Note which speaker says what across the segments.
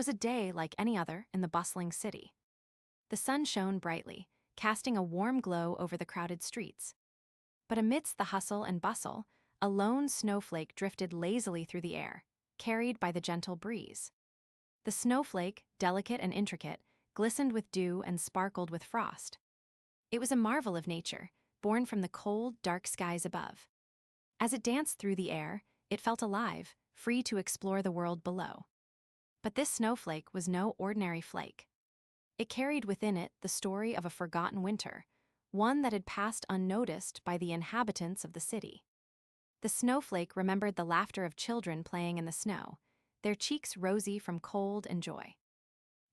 Speaker 1: was a day like any other in the bustling city. The sun shone brightly, casting a warm glow over the crowded streets. But amidst the hustle and bustle, a lone snowflake drifted lazily through the air, carried by the gentle breeze. The snowflake, delicate and intricate, glistened with dew and sparkled with frost. It was a marvel of nature, born from the cold, dark skies above. As it danced through the air, it felt alive, free to explore the world below. But this snowflake was no ordinary flake. It carried within it the story of a forgotten winter, one that had passed unnoticed by the inhabitants of the city. The snowflake remembered the laughter of children playing in the snow, their cheeks rosy from cold and joy.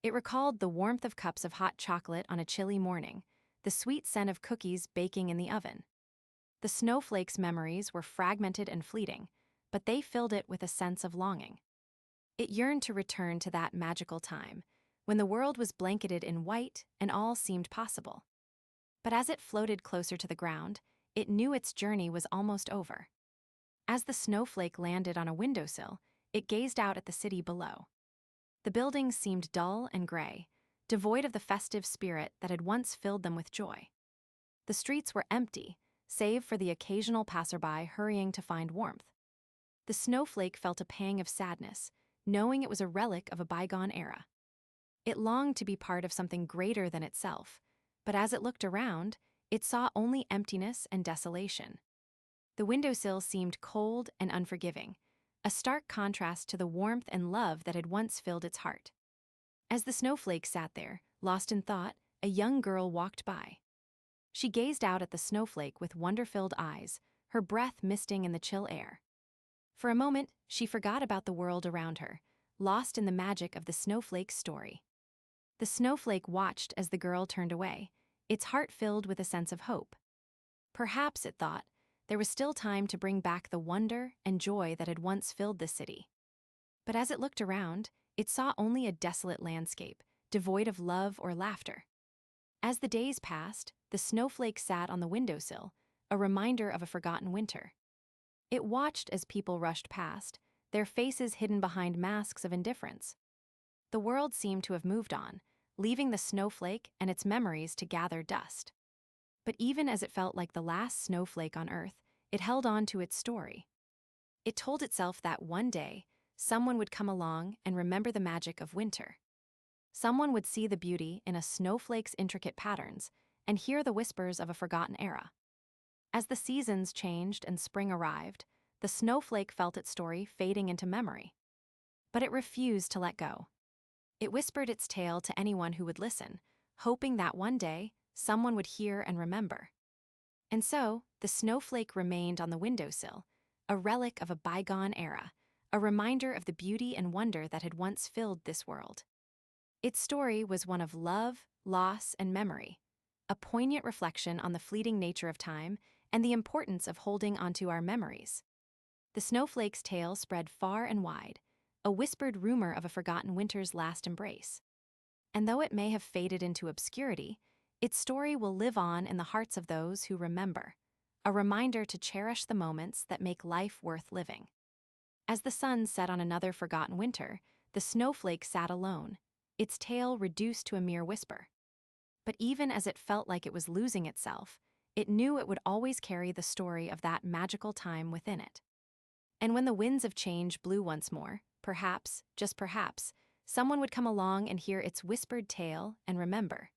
Speaker 1: It recalled the warmth of cups of hot chocolate on a chilly morning, the sweet scent of cookies baking in the oven. The snowflake's memories were fragmented and fleeting, but they filled it with a sense of longing. It yearned to return to that magical time, when the world was blanketed in white and all seemed possible. But as it floated closer to the ground, it knew its journey was almost over. As the snowflake landed on a windowsill, it gazed out at the city below. The buildings seemed dull and gray, devoid of the festive spirit that had once filled them with joy. The streets were empty, save for the occasional passerby hurrying to find warmth. The snowflake felt a pang of sadness, knowing it was a relic of a bygone era. It longed to be part of something greater than itself, but as it looked around, it saw only emptiness and desolation. The windowsill seemed cold and unforgiving, a stark contrast to the warmth and love that had once filled its heart. As the snowflake sat there, lost in thought, a young girl walked by. She gazed out at the snowflake with wonder-filled eyes, her breath misting in the chill air. For a moment, she forgot about the world around her, lost in the magic of the snowflake's story. The snowflake watched as the girl turned away, its heart filled with a sense of hope. Perhaps, it thought, there was still time to bring back the wonder and joy that had once filled the city. But as it looked around, it saw only a desolate landscape, devoid of love or laughter. As the days passed, the snowflake sat on the windowsill, a reminder of a forgotten winter. It watched as people rushed past, their faces hidden behind masks of indifference. The world seemed to have moved on, leaving the snowflake and its memories to gather dust. But even as it felt like the last snowflake on Earth, it held on to its story. It told itself that one day, someone would come along and remember the magic of winter. Someone would see the beauty in a snowflake's intricate patterns and hear the whispers of a forgotten era. As the seasons changed and spring arrived, the snowflake felt its story fading into memory. But it refused to let go. It whispered its tale to anyone who would listen, hoping that one day, someone would hear and remember. And so, the snowflake remained on the windowsill, a relic of a bygone era, a reminder of the beauty and wonder that had once filled this world. Its story was one of love, loss, and memory, a poignant reflection on the fleeting nature of time and the importance of holding onto our memories. The snowflake's tale spread far and wide, a whispered rumor of a forgotten winter's last embrace. And though it may have faded into obscurity, its story will live on in the hearts of those who remember, a reminder to cherish the moments that make life worth living. As the sun set on another forgotten winter, the snowflake sat alone, its tale reduced to a mere whisper. But even as it felt like it was losing itself, it knew it would always carry the story of that magical time within it. And when the winds of change blew once more, perhaps, just perhaps, someone would come along and hear its whispered tale and remember.